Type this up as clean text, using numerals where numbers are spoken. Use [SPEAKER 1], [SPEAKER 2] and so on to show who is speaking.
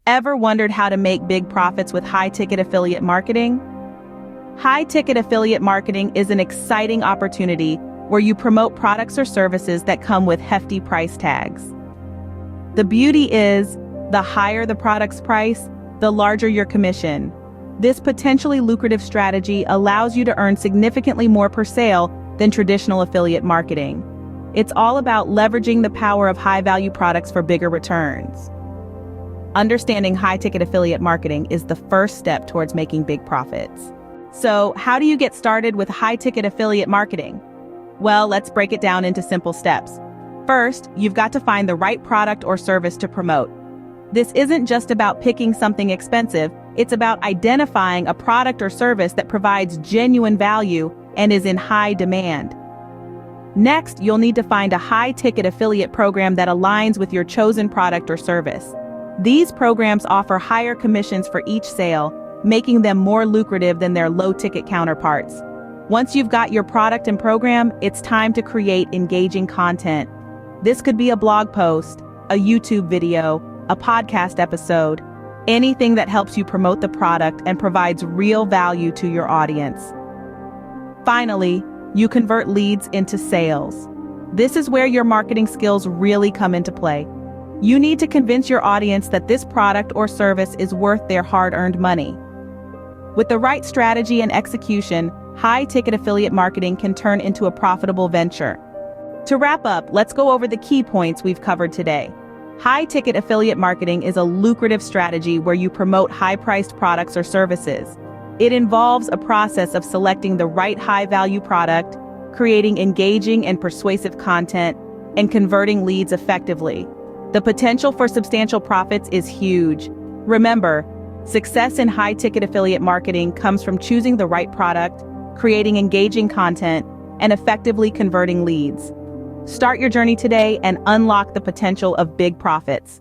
[SPEAKER 1] Ever wondered how to make big profits with high-ticket affiliate marketing? High-ticket affiliate marketing is an exciting opportunity where you promote products or services that come with hefty price tags. The beauty is, the higher the product's price, the larger your commission. This potentially lucrative strategy allows you to earn significantly more per sale than traditional affiliate marketing. It's all about leveraging the power of high-value products for bigger returns. Understanding high-ticket affiliate marketing is the first step towards making big profits. So, how do you get started with high-ticket affiliate marketing? Well, let's break it down into simple steps. First, you've got to find the right product or service to promote. This isn't just about picking something expensive, it's about identifying a product or service that provides genuine value and is in high demand. Next, you'll need to find a high-ticket affiliate program that aligns with your chosen product or service. These programs offer higher commissions for each sale, making them more lucrative than their low-ticket counterparts. Once you've got your product and program, it's time to create engaging content. This could be a blog post, a YouTube video, a podcast episode, anything that helps you promote the product and provides real value to your audience. Finally, you convert leads into sales. This is where your marketing skills really come into play. You need to convince your audience that this product or service is worth their hard-earned money. With the right strategy and execution, high-ticket affiliate marketing can turn into a profitable venture. To wrap up, let's go over the key points we've covered today. High-ticket affiliate marketing is a lucrative strategy where you promote high-priced products or services. It involves a process of selecting the right high-value product, creating engaging and persuasive content, and converting leads effectively. The potential for substantial profits is huge. Remember, success in high-ticket affiliate marketing comes from choosing the right product, creating engaging content, and effectively converting leads. Start your journey today and unlock the potential of big profits.